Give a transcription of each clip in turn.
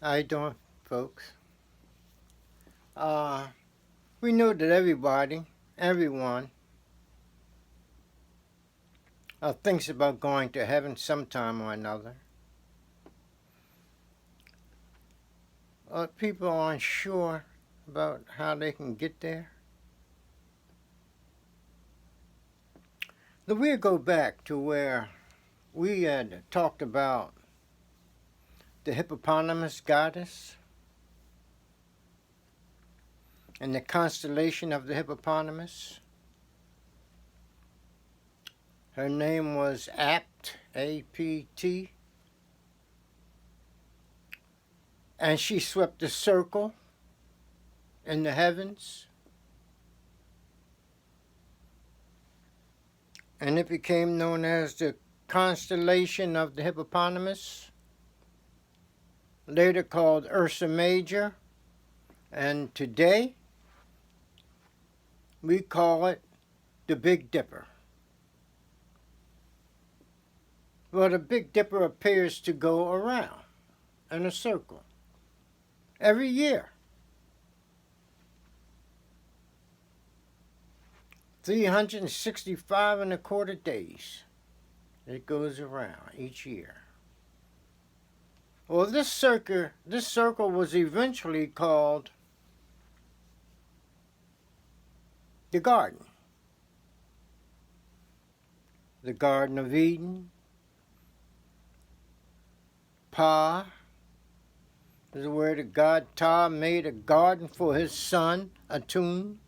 How you doing, folks? Uh, we know that everyone, thinks about going to heaven sometime or another. People aren't sure about how they can get there. We'll go back to where we had talked about the hippopotamus goddess and the constellation of the hippopotamus. Her name was Apt, A-P-T, and she swept a circle in the heavens, and it became known as the constellation of the hippopotamus, later called Ursa Major, and today we call it the Big Dipper. Well, the Big Dipper appears to go around in a circle every year. 365 and a quarter days it goes around each year. Well, this circle was eventually called the Garden. The Garden of Eden. Pa is where the god Ptah made a garden for his son, Atum.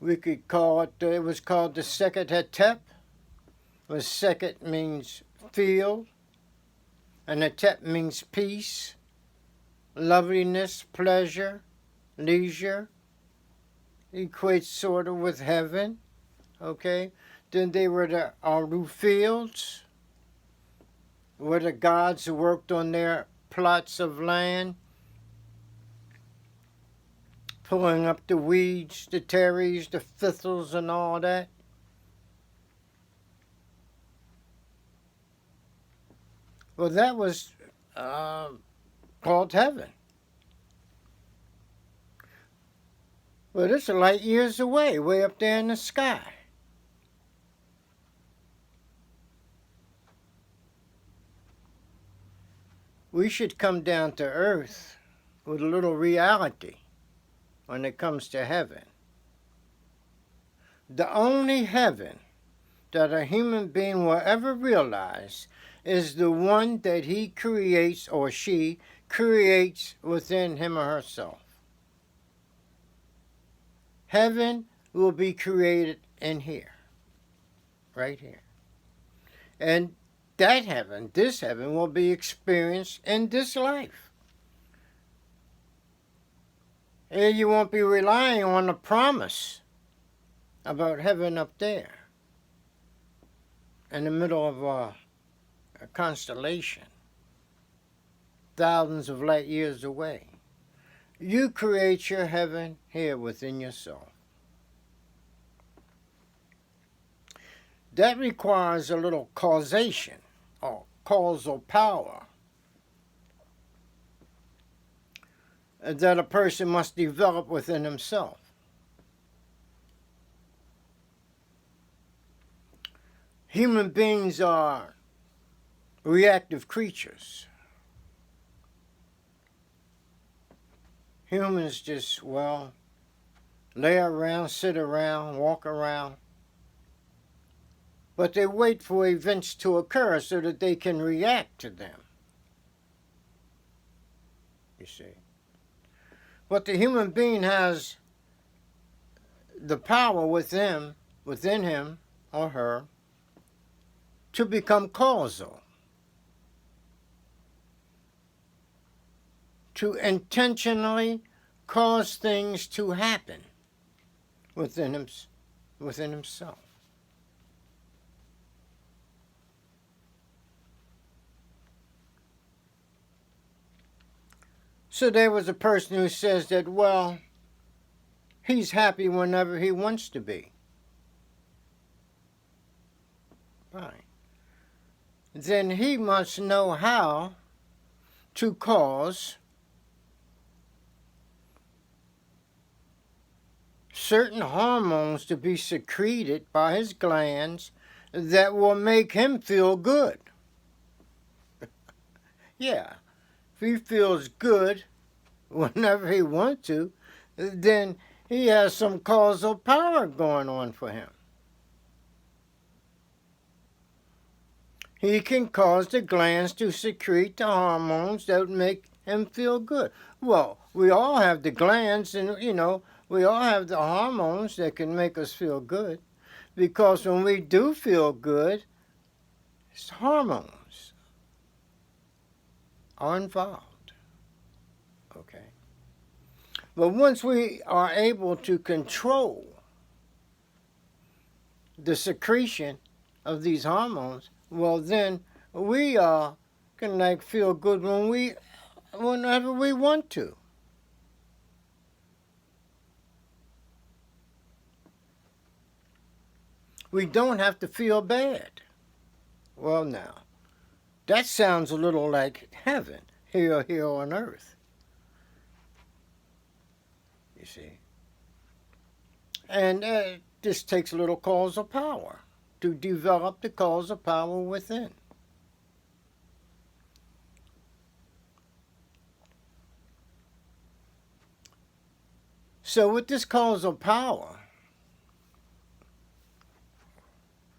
We could call it was called the Sekhet Hetep. Where Sekhet means field, and Hetep means peace, loveliness, pleasure, leisure. Equates sort of with heaven, okay? Then they were the Aru fields, where the gods worked on their plots of land, pulling up the weeds, the terries, the thistles, and all that. Well, that was called heaven. Well, it's light years away, way up there in the sky. We should come down to earth with a little reality when it comes to heaven. The only heaven that a human being will ever realize is the one that he creates or she creates within him or herself. Heaven will be created in here, right here. And that heaven, this heaven, will be experienced in this life. And you won't be relying on a promise about heaven up there in the middle of a constellation, thousands of light years away. You create your heaven here within yourself. That requires a little causation or causal power that a person must develop within himself. Human beings are reactive creatures. Humans just, lay around, sit around, walk around. But they wait for events to occur so that they can react to them. You see. But the human being has the power within him or her, to become causal, to intentionally cause things to happen within himself. So there was a person who says that, he's happy whenever he wants to be. Right. Then he must know how to cause certain hormones to be secreted by his glands that will make him feel good. Yeah, if he feels good whenever he wants to, then he has some causal power going on for him. He can cause the glands to secrete the hormones that make him feel good. Well, we all have the glands, and we all have the hormones that can make us feel good, because when we do feel good, it's hormones are involved. Okay. But once we are able to control the secretion of these hormones, well, then we can feel good whenever we want to. We don't have to feel bad. Well, now, that sounds a little like heaven here on earth. You see. And this takes a little causal power to develop the causal power within. So with this causal power,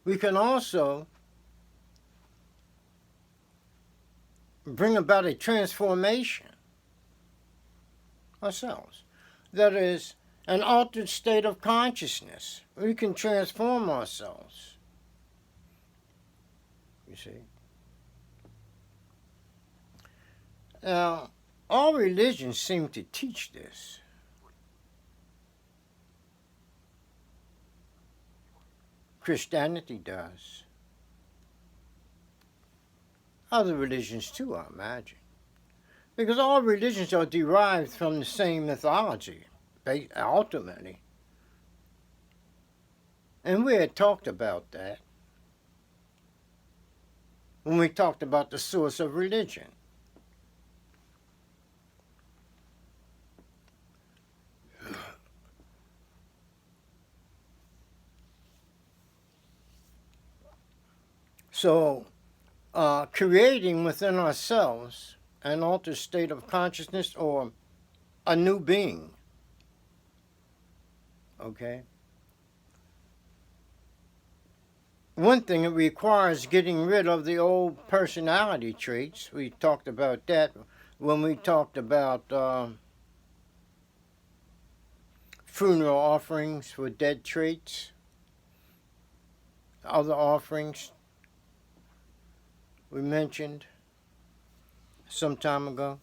we can also bring about a transformation ourselves. That is, an altered state of consciousness. We can transform ourselves. You see? Now, all religions seem to teach this. Christianity does. Other religions too, I imagine. Because all religions are derived from the same mythology, ultimately. And we had talked about that when we talked about the source of religion. So, creating within ourselves an altered state of consciousness or a new being, okay? One thing, it requires getting rid of the old personality traits. We talked about that when we talked about funeral offerings for dead traits, other offerings we mentioned some time ago.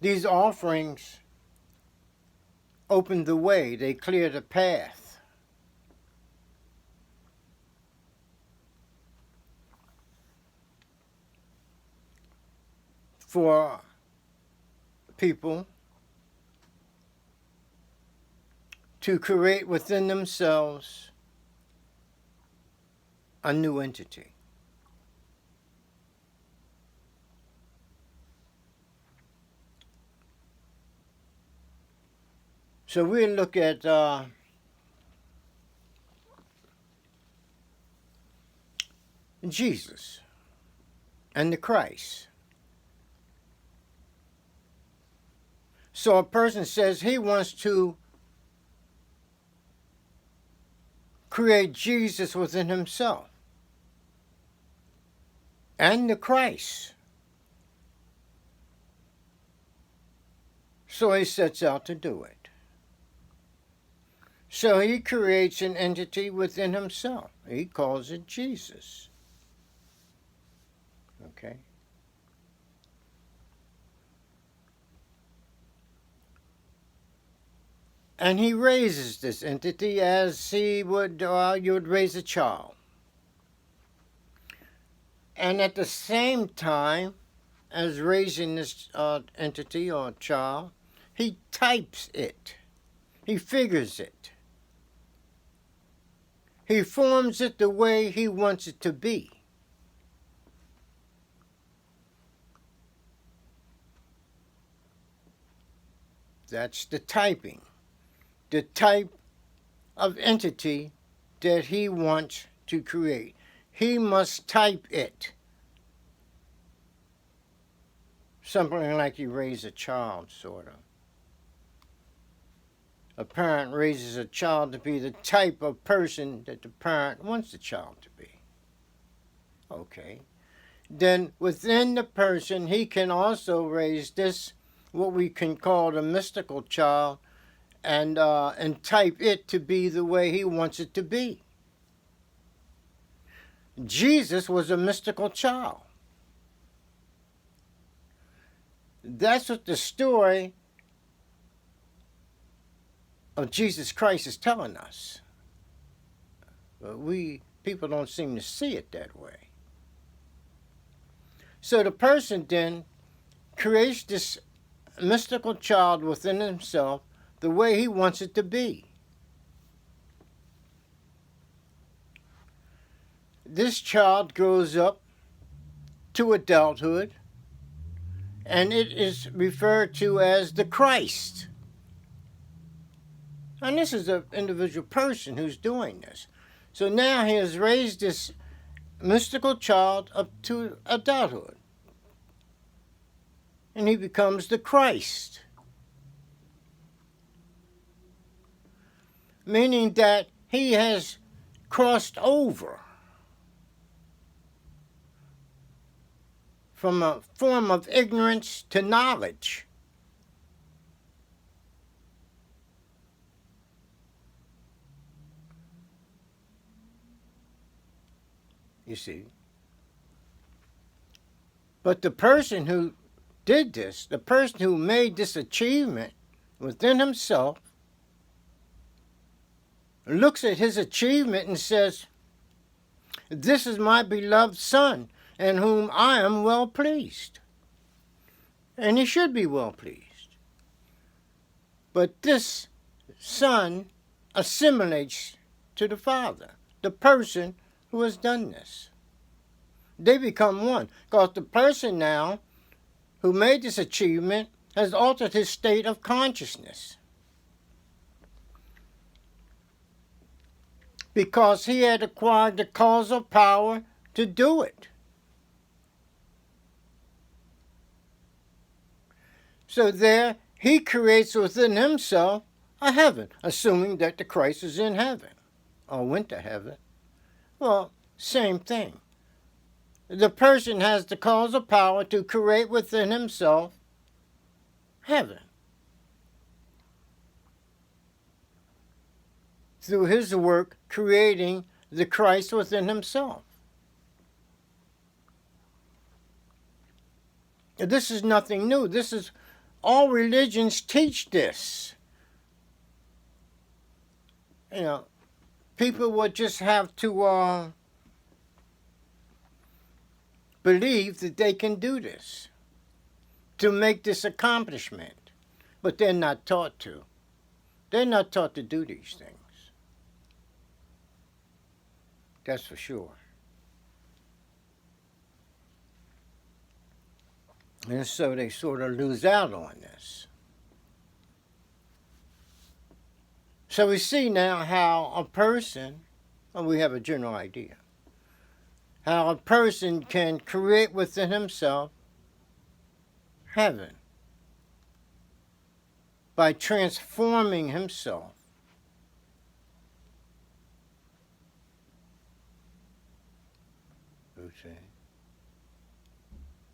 These offerings open the way, they clear the path for people to create within themselves a new entity. So we'll look at Jesus and the Christ. So a person says he wants to create Jesus within himself and the Christ. So he sets out to do it. So he creates an entity within himself. He calls it Jesus. Okay? And he raises this entity as you would raise a child. And at the same time as raising this entity or child, he types it. He figures it. He forms it the way he wants it to be. That's the typing. The type of entity that he wants to create. He must type it. Something like you raise a child, sort of. A parent raises a child to be the type of person that the parent wants the child to be. Okay. Then within the person, he can also raise this, what we can call the mystical child, and type it to be the way he wants it to be. Jesus was a mystical child. That's what the story of Jesus Christ is telling us. But people don't seem to see it that way. So the person then creates this mystical child within himself the way he wants it to be. This child grows up to adulthood, and it is referred to as the Christ. And this is an individual person who's doing this. So now he has raised this mystical child up to adulthood, and he becomes the Christ. Meaning that he has crossed over from a form of ignorance to knowledge. You see. But the person who did this, the person who made this achievement within himself, looks at his achievement and says, "This is my beloved Son, in whom I am well pleased." And he should be well pleased. But this Son assimilates to the Father, the person who has done this. They become one, because the person now who made this achievement has altered his state of consciousness, because he had acquired the causal power to do it. So there, he creates within himself a heaven, assuming that the Christ is in heaven, or went to heaven. Well, same thing. The person has the causal power to create within himself heaven through his work creating the Christ within himself. This is nothing new. This is all religions teach this. You know, people would just have to believe that they can do this, to make this accomplishment. But they're not taught to. They're not taught to do these things. That's for sure. And so they sort of lose out on this. So we see now how a person, and we have a general idea, how a person can create within himself heaven by transforming himself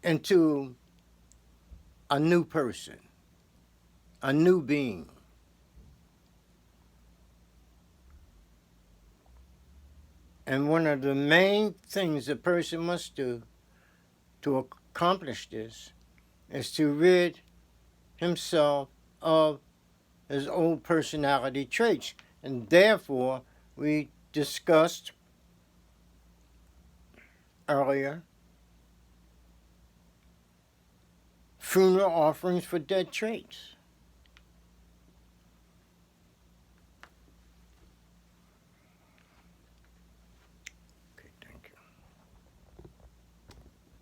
into a new person, a new being. And one of the main things a person must do to accomplish this is to rid himself of his old personality traits. And therefore, we discussed earlier funeral offerings for dead traits.